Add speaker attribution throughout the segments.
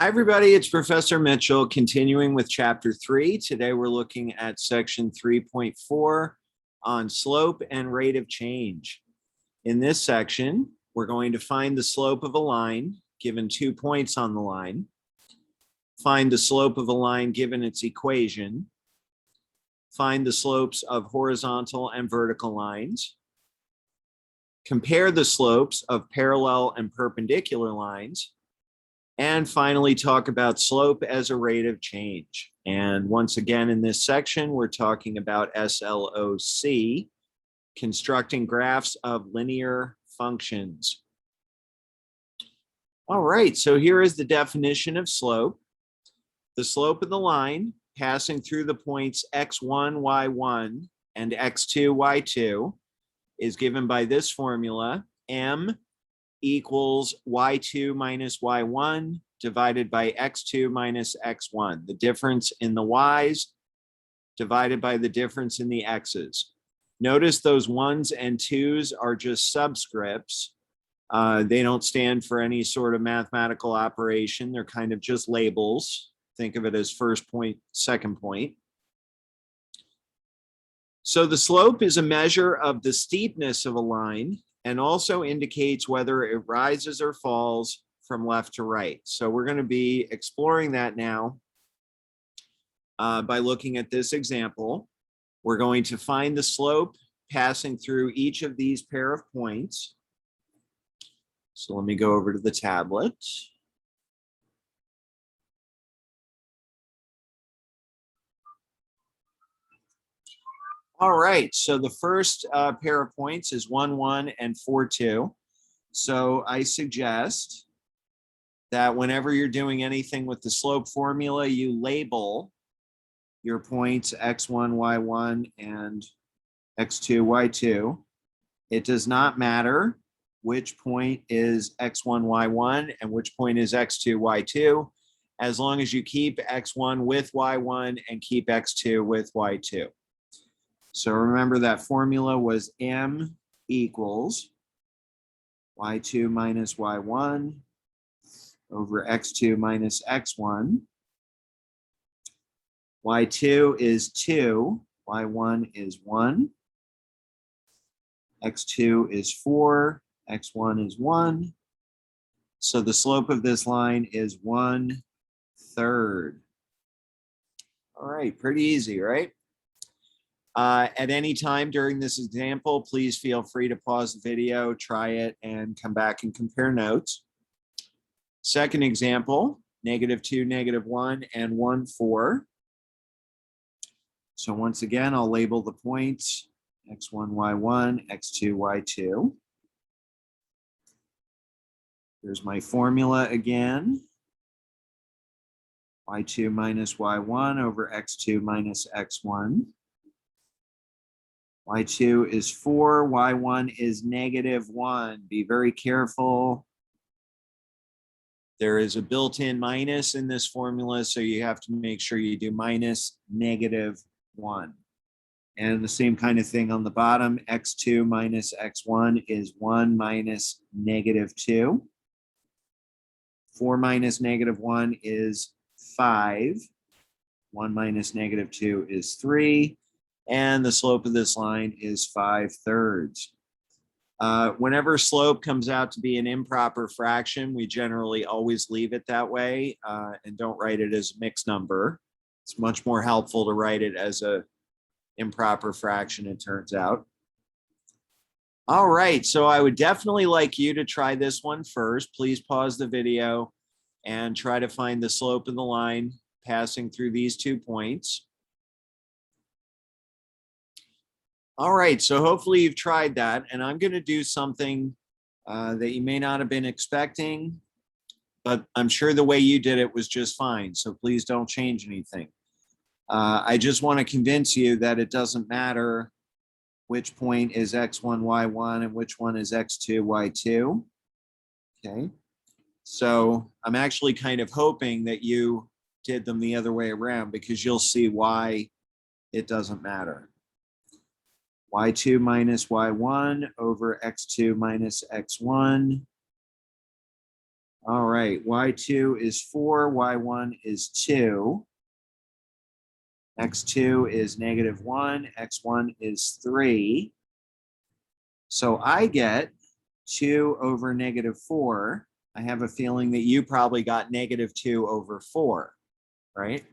Speaker 1: Hi, everybody. It's Professor Mitchell continuing with Chapter 3. Today we're looking at Section 3.4 on slope and rate of change. In this section, we're going to find the slope of a line given 2 points on the line, find the slope of a line given its equation, find the slopes of horizontal and vertical lines, compare the slopes of parallel and perpendicular lines, and finally talk about slope as a rate of change. And once again, in this section, we're talking about SLOC, constructing graphs of linear functions. All right, so here is the definition of slope. The slope of the line passing through the points x1, y1, and x2, y2 is given by this formula, m equals y2 minus y1 divided by x2 minus x1, the difference in the y's divided by the difference in the x's. Notice those ones and twos are just subscripts. They don't stand for any sort of mathematical operation. They're kind of just labels. Think of it as first point, second point. So the slope is a measure of the steepness of a line and also indicates whether it rises or falls from left to right. So we're going to be exploring that now by looking at this example. We're going to find the slope passing through each of these pair of points. So let me go over to the tablet. All right, so the first pair of points is 1, 1 and 4, 2. So I suggest that whenever you're doing anything with the slope formula, you label your points x1, y1, and x2, y2. It does not matter which point is x1, y1, and which point is x2, y2, as long as you keep x1 with y1 and keep x2 with y2. So remember that formula was m equals y2 minus y1 over x2 minus x1. Y2 is 2, y1 is 1, x2 is 4, x1 is 1. So the slope of this line is 1/3. All right, pretty easy, right? At any time during this example, please feel free to pause the video, try it, and come back and compare notes. Second example, -2, -1, and 1, 4. So once again, I'll label the points x1, y1, x2, y2. There's my formula again. y2 minus y1 over x2 minus x1. Y2 is 4, y1 is -1. Be very careful. There is a built-in minus in this formula, so you have to make sure you do minus -1. And the same kind of thing on the bottom, x2 minus x1 is 1 minus -2. 4 minus -1 is 5. 1 minus -2 is 3. And the slope of this line is 5/3. Whenever slope comes out to be an improper fraction, we generally always leave it that way and don't write it as a mixed number. It's much more helpful to write it as an improper fraction, it turns out. All right, so I would definitely like you to try this one first. Please pause the video and try to find the slope of the line passing through these 2 points. All right, so hopefully you've tried that, and I'm going to do something that you may not have been expecting, but I'm sure the way you did it was just fine, so please don't change anything. I just want to convince you that it doesn't matter which point is x1, y1, and which one is x2, y2. Okay, so I'm actually kind of hoping that you did them the other way around because you'll see why it doesn't matter. y2 minus y1 over x2 minus x1. All right, y2 is 4, y1 is 2. X2 is -1, x1 is 3. So I get 2 over -4. I have a feeling that you probably got -2 over 4, right?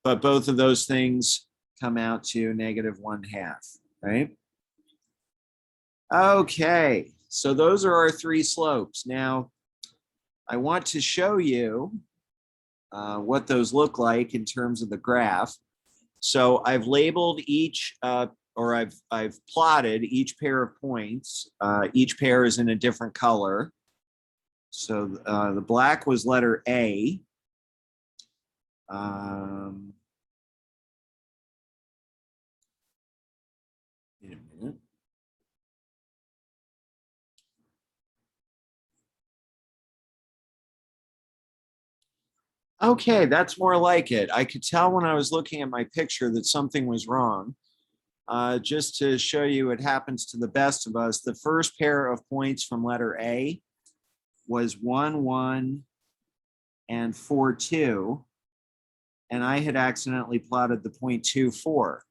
Speaker 1: But both of those things come out to -1/2, right? Okay, so those are our three slopes. Now, I want to show you what those look like in terms of the graph. So I've labeled each, or I've plotted each pair of points. Each pair is in a different color. So the black was letter A. Wait a minute. Okay, that's more like it. I could tell when I was looking at my picture that something was wrong. Just to show you it happens to the best of us, the first pair of points from letter A was 1, 1, and 4, 2. And I had accidentally plotted the point 2, 4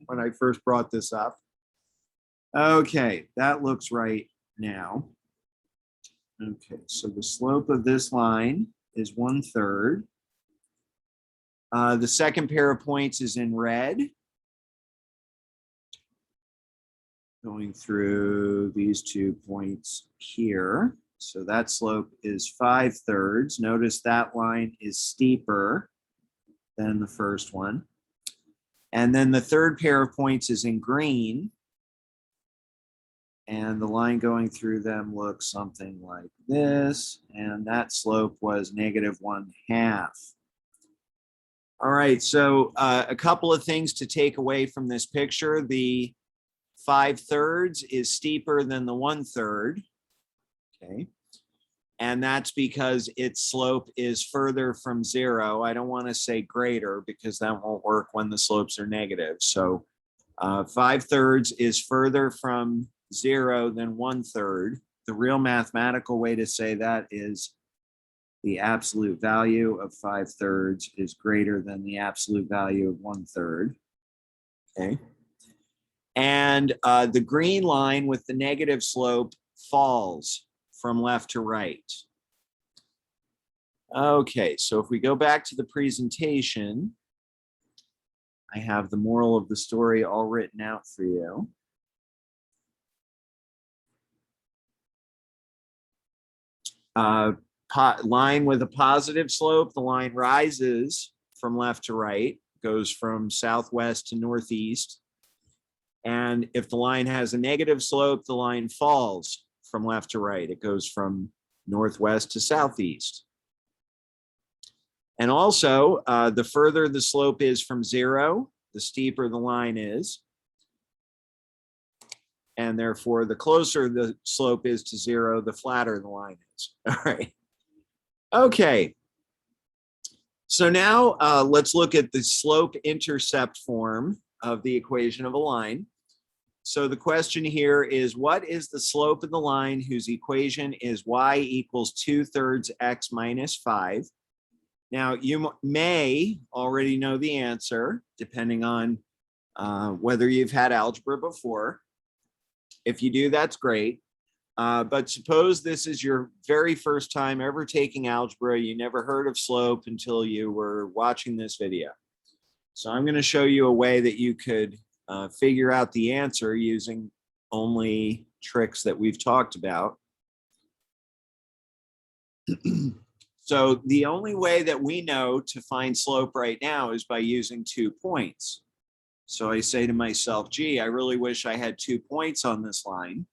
Speaker 1: when I first brought this up. Okay, that looks right now. Okay, so the slope of this line is 1/3. The second pair of points is in red. Going through these 2 points here. So that slope is 5/3. Notice that line is steeper than the first one. And then the third pair of points is in green. And the line going through them looks something like this. And that slope was -1/2. All right, so a couple of things to take away from this picture. The 5/3 is steeper than the 1/3. Okay. And that's because its slope is further from 0. I don't want to say greater because that won't work when the slopes are negative. So 5/3 is further from 0 than 1/3. The real mathematical way to say that is the absolute value of 5/3 is greater than the absolute value of 1/3. Okay. And the green line with the negative slope falls from left to right. Okay, so if we go back to the presentation, I have the moral of the story all written out for you. Line with a positive slope, the line rises from left to right, goes from southwest to northeast. And if the line has a negative slope, the line falls from left to right. It goes from northwest to southeast. And also, the further the slope is from 0, the steeper the line is. And therefore, the closer the slope is to 0, the flatter the line is. All right. Okay. So now let's look at the slope-intercept form of the equation of a line. So the question here is, what is the slope of the line whose equation is y equals 2/3 x minus 5? Now, you may already know the answer, depending on whether you've had algebra before. If you do, that's great. But suppose this is your very first time ever taking algebra. You never heard of slope until you were watching this video. So I'm going to show you a way that you could figure out the answer using only tricks that we've talked about. So the only way that we know to find slope right now is by using 2 points. So I say to myself, gee, I really wish I had 2 points on this line.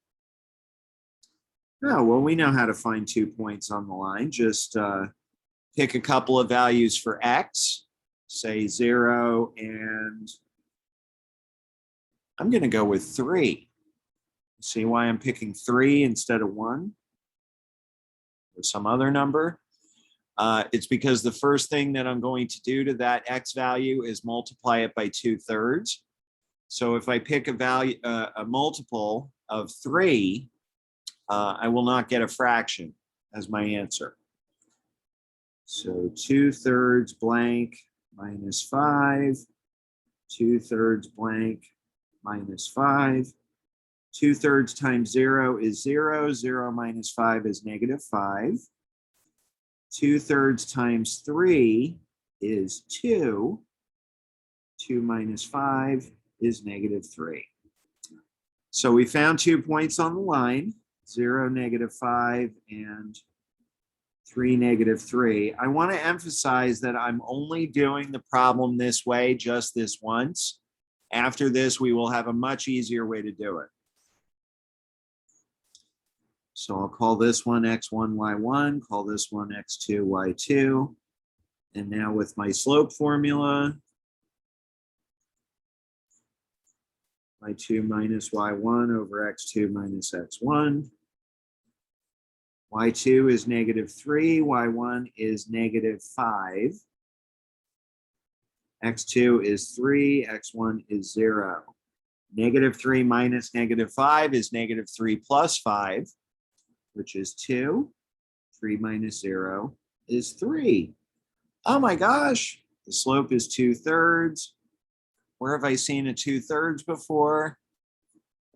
Speaker 1: Oh, well, we know how to find 2 points on the line. Just pick a couple of values for x, say 0, and I'm going to go with 3. See why I'm picking 3 instead of 1 or some other number? It's because the first thing that I'm going to do to that x value is multiply it by 2/3. So if I pick a value, a multiple of 3, I will not get a fraction. as my answer. So 2/3 blank minus 5, 2/3 blank minus 5. 2/3 times 0 is 0. 0 minus 5 is -5. 2/3 times 3 is 2. 2 minus 5 is -3. So we found 2 points on the line, 0, -5, and 3, -3. I want to emphasize that I'm only doing the problem this way, just this once. After this, we will have a much easier way to do it. So I'll call this one x1, y1, call this one x2, y2. And now with my slope formula, y2 minus y1 over x2 minus x1. y2 is -3, y1 is -5. x2 is 3, x1 is 0. -3 minus -5 is -3 plus 5, which is 2. 3 minus 0 is 3. Oh my gosh, the slope is 2/3. Where have I seen a 2/3 before?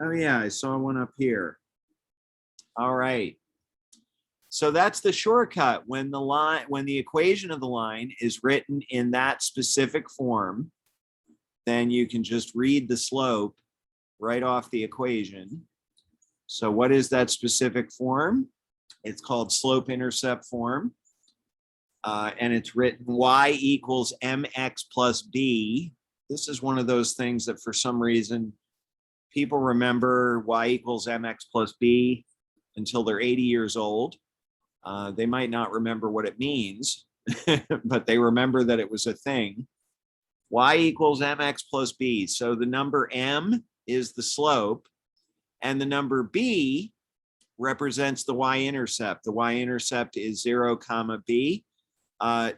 Speaker 1: Oh yeah, I saw one up here. All right. So that's the shortcut. When the equation of the line is written in that specific form, then you can just read the slope right off the equation. So what is that specific form? It's called slope-intercept form. And it's written y equals mx plus b. This is one of those things that for some reason people remember y equals mx plus b until they're 80 years old. They might not remember what it means, but they remember that it was a thing. Y equals mx plus b. So the number m is the slope, and the number b represents the y-intercept. The y-intercept is 0, b.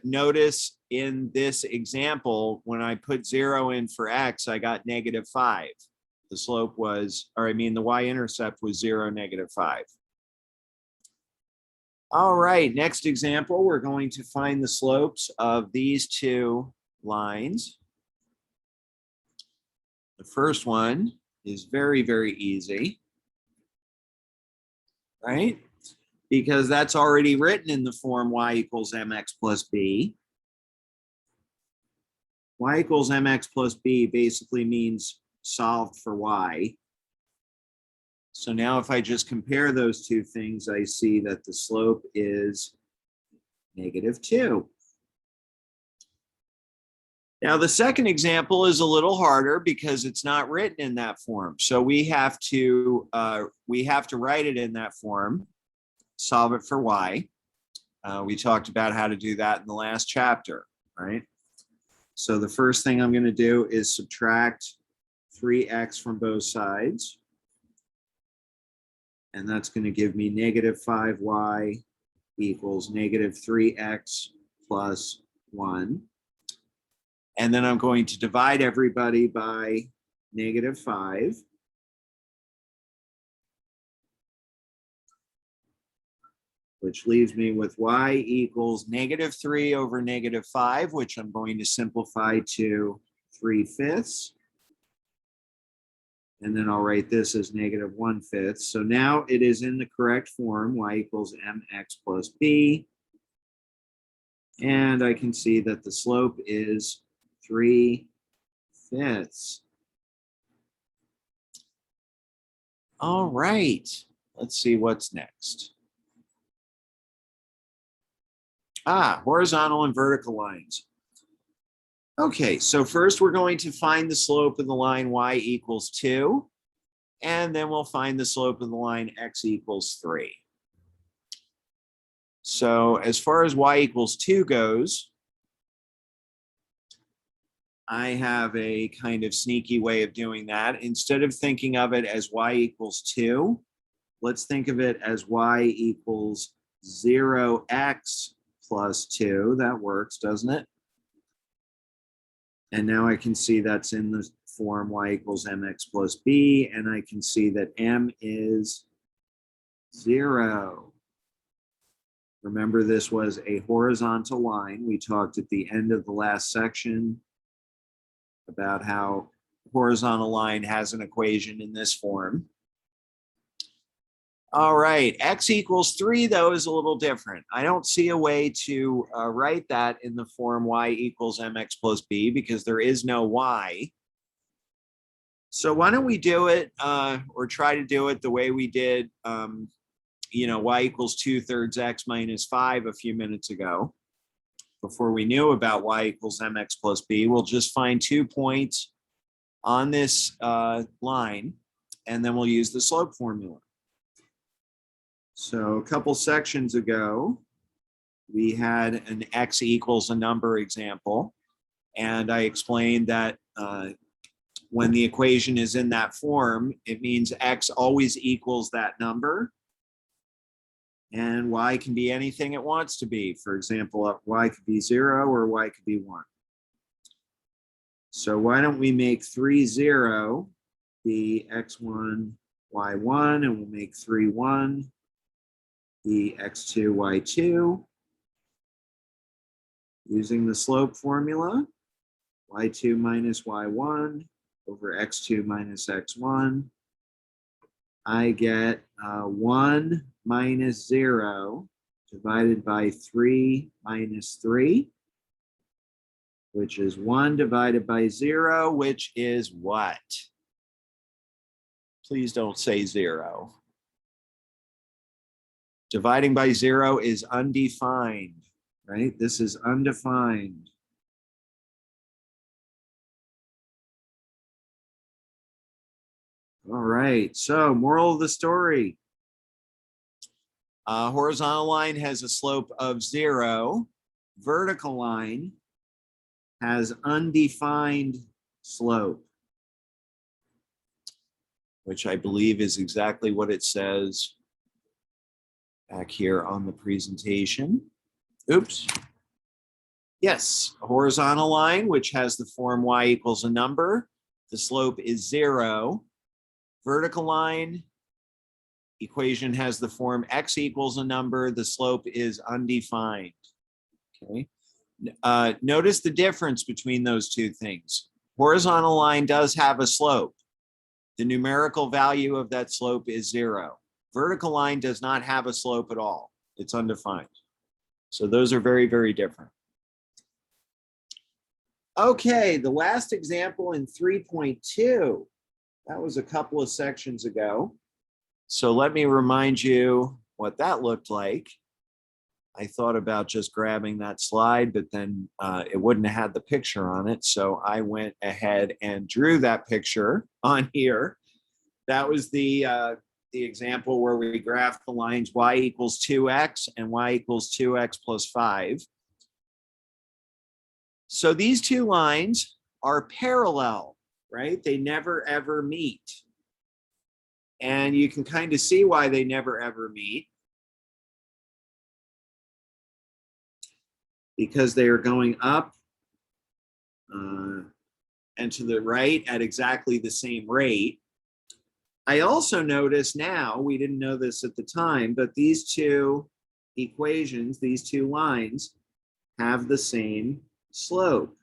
Speaker 1: Notice in this example, when I put 0 in for x, I got -5. The slope was, the y-intercept was 0, -5. All right, next example, we're going to find the slopes of these two lines. The first one is very, very easy, right? Because that's already written in the form y equals mx plus b. Y equals mx plus b basically means solved for y. So now if I just compare those two things, I see that the slope is -2. Now the second example is a little harder because it's not written in that form. So we have to write it in that form, solve it for y. We talked about how to do that in the last chapter, right? So the first thing I'm going to do is subtract 3x from both sides. And that's going to give me -5y equals -3x plus 1. And then I'm going to divide everybody by -5. Which leaves me with y equals -3 over -5, which I'm going to simplify to 3/5. And then I'll write this as -1/5. So now it is in the correct form, y equals mx plus b. And I can see that the slope is 3/5. All right, let's see what's next. Horizontal and vertical lines. Okay, so first we're going to find the slope of the line y equals 2, and then we'll find the slope of the line x equals 3. So as far as y equals 2 goes, I have a kind of sneaky way of doing that. Instead of thinking of it as y equals 2, let's think of it as y equals 0x plus 2. That works, doesn't it? And now I can see that's in the form y equals mx plus b, and I can see that m is 0. Remember, this was a horizontal line. We talked at the end of the last section about how horizontal line has an equation in this form. All right, x equals 3, though, is a little different. I don't see a way to write that in the form y equals mx plus b because there is no y. So why don't we do it or try to do it the way we did, y equals 2/3 x minus 5 a few minutes ago, before we knew about y equals mx plus b. We'll just find 2 points on this line, and then we'll use the slope formula. So a couple sections ago, we had an x equals a number example, and I explained that when the equation is in that form, it means x always equals that number, and y can be anything it wants to be. For example, y could be 0 or y could be 1. So why don't we make 3, 0 be x1, y1, and we'll make 3, 1 be x2, y2. Using the slope formula, y2 minus y1 over x2 minus x1, I get 1 minus 0 divided by 3 minus 3, which is 1 divided by 0, which is what? Please don't say 0. Dividing by 0 is undefined, right? This is undefined. All right, so moral of the story. Horizontal line has a slope of 0. Vertical line has undefined slope, which I believe is exactly what it says back here on the presentation. Oops. Yes, a horizontal line, which has the form y equals a number. The slope is 0. Vertical line equation has the form x equals a number. The slope is undefined. Okay. Notice the difference between those two things. Horizontal line does have a slope. The numerical value of that slope is 0. Vertical line does not have a slope at all. It's undefined. So those are very, very different. Okay, the last example in 3.2, that was a couple of sections ago. So let me remind you what that looked like. I thought about just grabbing that slide, but then it wouldn't have had the picture on it. So I went ahead and drew that picture on here. That was the example where we graphed the lines y equals 2x and y equals 2x plus 5. So these two lines are parallel, right? They never ever meet. And you can kind of see why they never ever meet. Because they are going up and to the right at exactly the same rate. I also notice now, we didn't know this at the time, but these two equations, these two lines, have the same slope.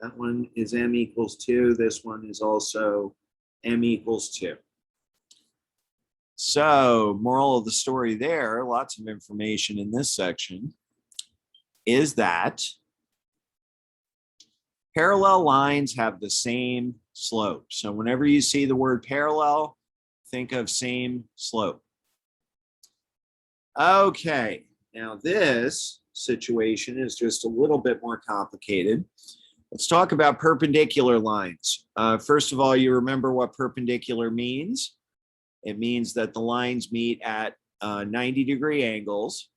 Speaker 1: That one is m equals 2. This one is also m equals 2. So, moral of the story there, lots of information in this section, is that parallel lines have the same slope. So whenever you see the word parallel, think of same slope. Okay, now this situation is just a little bit more complicated. Let's talk about perpendicular lines. First of all, you remember what perpendicular means. It means that the lines meet at 90-degree angles.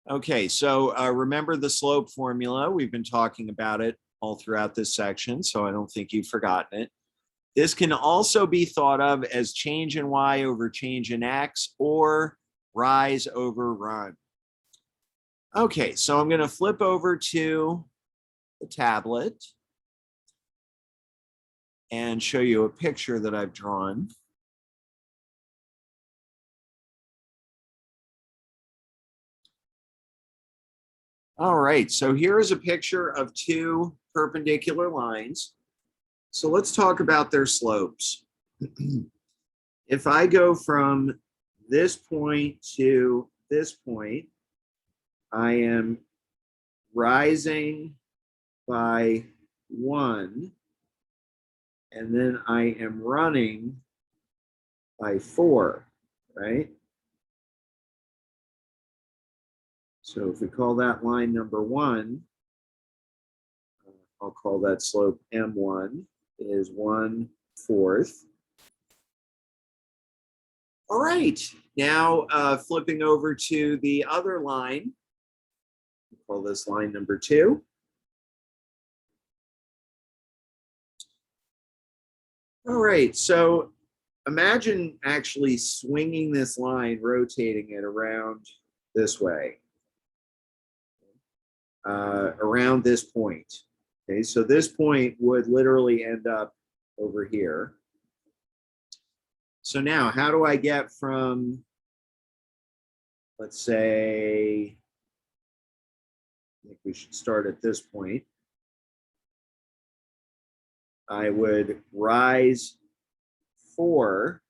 Speaker 1: Okay, so remember the slope formula. We've been talking about it all throughout this section, so I don't think you've forgotten it. This can also be thought of as change in y over change in x, or rise over run. Okay, so I'm going to flip over to the tablet and show you a picture that I've drawn. All right, so here is a picture of two perpendicular lines. So let's talk about their slopes. If I go from this point to this point, I am rising by 1, and then I am running by 4, right? So if we call that line number 1, I'll call that slope M1 is 1/4. All right, now flipping over to the other line, we'll call this line number 2. All right, so imagine actually swinging this line, rotating it around this way, around this point. Okay, so this point would literally end up over here. So now, how do I get from, let's say, I think we should start at this point. I would rise 4,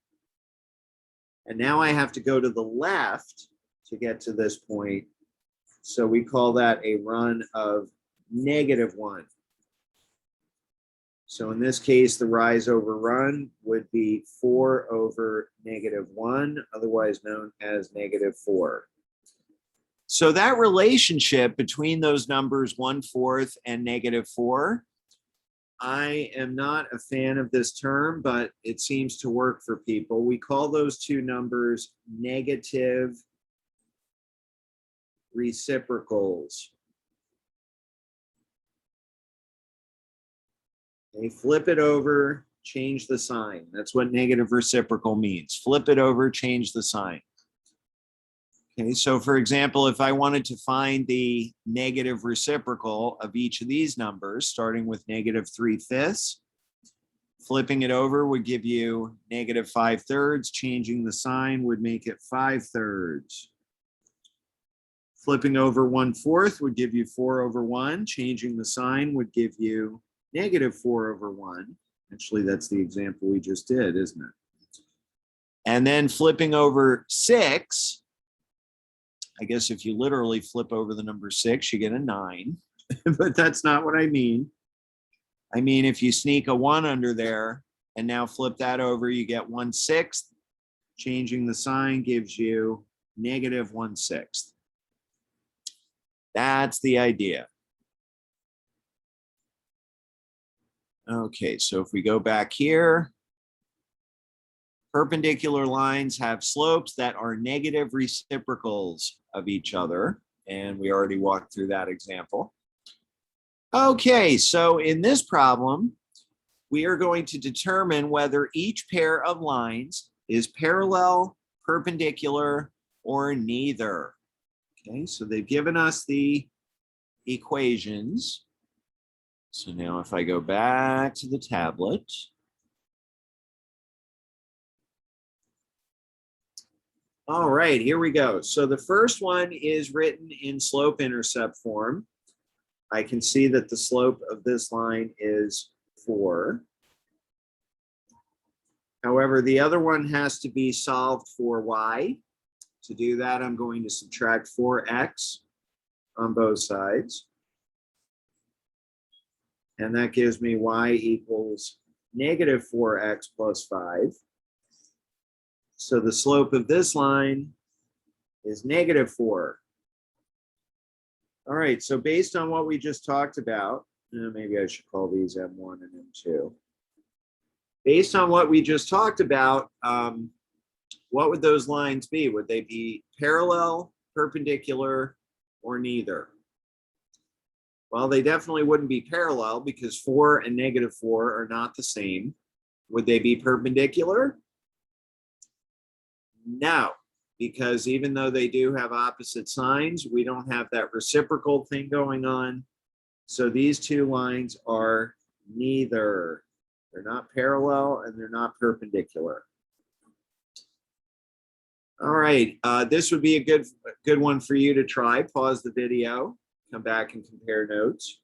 Speaker 1: and now I have to go to the left to get to this point. So we call that a run of -1. So in this case, the rise over run would be 4 over -1, otherwise known as -4. So that relationship between those numbers 1/4 and -4, I am not a fan of this term, but it seems to work for people. We call those two numbers negative reciprocals. Okay, flip it over, change the sign. That's what negative reciprocal means. Flip it over, change the sign. Okay, so for example, if I wanted to find the negative reciprocal of each of these numbers, starting with -3/5, flipping it over would give you -5/3. Changing the sign would make it 5/3. Flipping over 1/4 would give you 4/1. Changing the sign would give you -4/1. Actually, that's the example we just did, isn't it? And then flipping over 6, I guess if you literally flip over the number 6, you get a 9, but that's not what I mean. I mean, if you sneak a 1 under there and now flip that over, you get 1/6. Changing the sign gives you -1/6. That's the idea. Okay, so if we go back here, perpendicular lines have slopes that are negative reciprocals of each other. And we already walked through that example. Okay, so in this problem, we are going to determine whether each pair of lines is parallel, perpendicular, or neither. Okay, so they've given us the equations. So now if I go back to the tablet, all right, here we go. So the first one is written in slope-intercept form. I can see that the slope of this line is 4. However, the other one has to be solved for y. To do that, I'm going to subtract 4x on both sides. And that gives me y equals -4x plus 5. So the slope of this line is -4. All right, so based on what we just talked about, maybe I should call these M1 and M2. Based on what we just talked about, what would those lines be? Would they be parallel, perpendicular, or neither? Well, they definitely wouldn't be parallel because 4 and -4 are not the same. Would they be perpendicular? No, because even though they do have opposite signs, we don't have that reciprocal thing going on. So these two lines are neither. They're not parallel and they're not perpendicular. All right, this would be a good one for you to try. Pause the video come back and compare notes.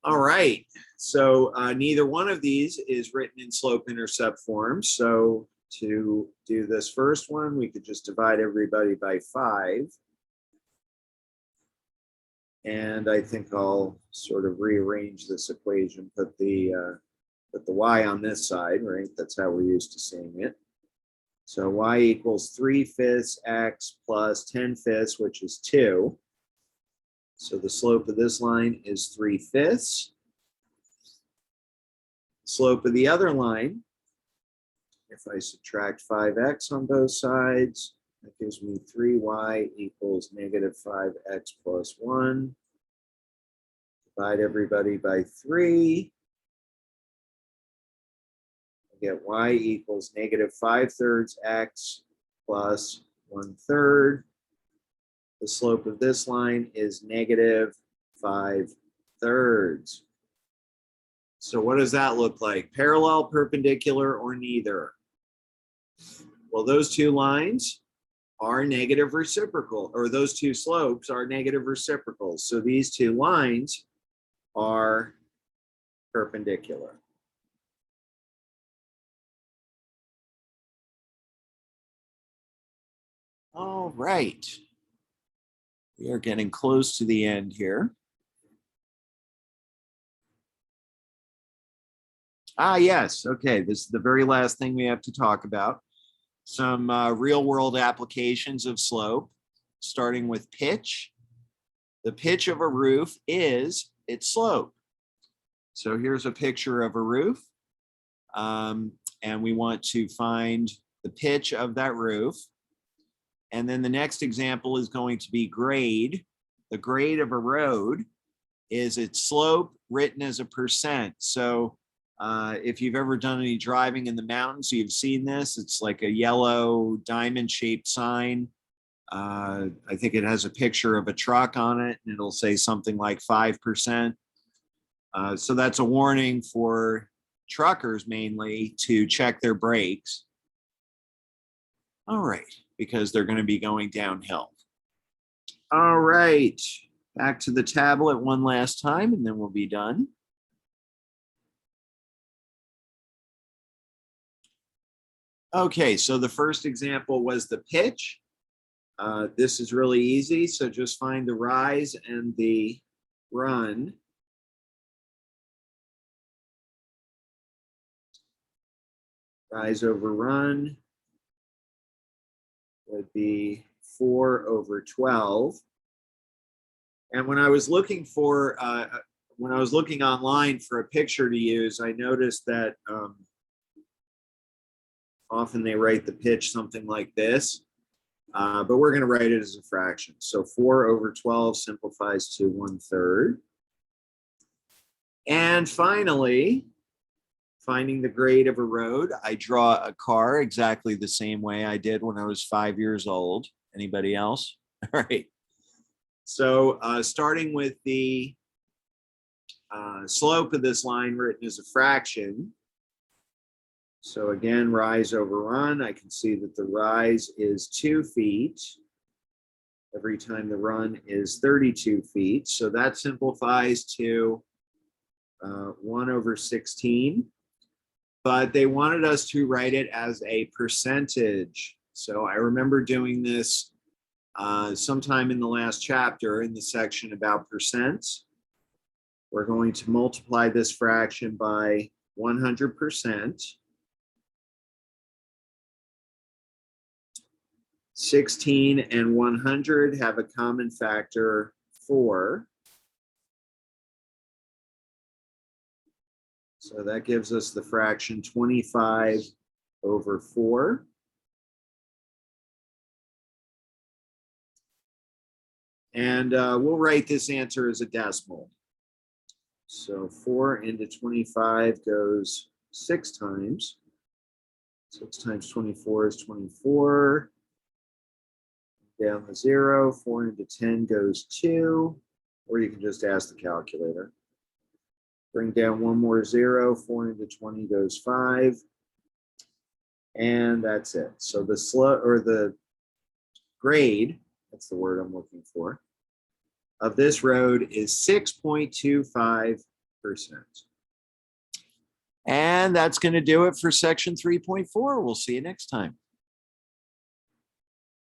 Speaker 1: All right, so neither one of these is written in slope-intercept form. So to do this first one, we could just divide everybody by 5. And I think I'll sort of rearrange this equation, put the y on this side, right? That's how we're used to seeing it. So y equals 3/5 x plus 10/5, which is 2. So the slope of this line is 3/5. Slope of the other line, if I subtract 5x on both sides, that gives me 3y equals -5x plus 1. Divide everybody by 3. I get y equals -5/3 x plus 1/3. The slope of this line is -5/3. So what does that look like? Parallel, perpendicular, or neither? Well, those two lines are negative reciprocal, or those two slopes are negative reciprocals. So these two lines are perpendicular. All right. We are getting close to the end here. Yes. Okay. This is the very last thing we have to talk about. Some real world applications of slope, starting with pitch. The pitch of a roof is its slope. So here's a picture of a roof. And we want to find the pitch of that roof. And then the next example is going to be grade. The grade of a road is its slope written as a percent. So if you've ever done any driving in the mountains, you've seen this. It's like a yellow diamond-shaped sign. I think it has a picture of a truck on it, and it'll say something like 5%. So that's a warning for truckers mainly to check their brakes. All right, because they're going to be going downhill. All right, back to the tablet one last time, and then we'll be done. Okay, so the first example was the pitch. This is really easy, so just find the rise and the run. Rise over run would be 4/12. And when I was looking online for a picture to use, I noticed that often they write the pitch something like this, but we're going to write it as a fraction. So 4/12 simplifies to 1/3. And finally, finding the grade of a road, I draw a car exactly the same way I did when I was 5 years old. Anybody else? All right. So starting with the slope of this line written as a fraction. So again, rise over run, I can see that the rise is 2 feet. Every time the run is 32 feet. So that simplifies to 1/16. But they wanted us to write it as a percentage. So I remember doing this sometime in the last chapter in the section about percents. We're going to multiply this fraction by 100%. 16 and 100 have a common factor 4. So that gives us the fraction 25/4. And we'll write this answer as a decimal. So 4 into 25 goes 6 times. 6 times 24 is 24. Down the 0, 4 into 10 goes 2, or you can just ask the calculator. Bring down one more 0, 4 into 20 goes 5, and that's it. So the slope or the grade that's the word I'm looking for, of this road is 6.25%. And that's going to do it for section 3.4. We'll see you next time.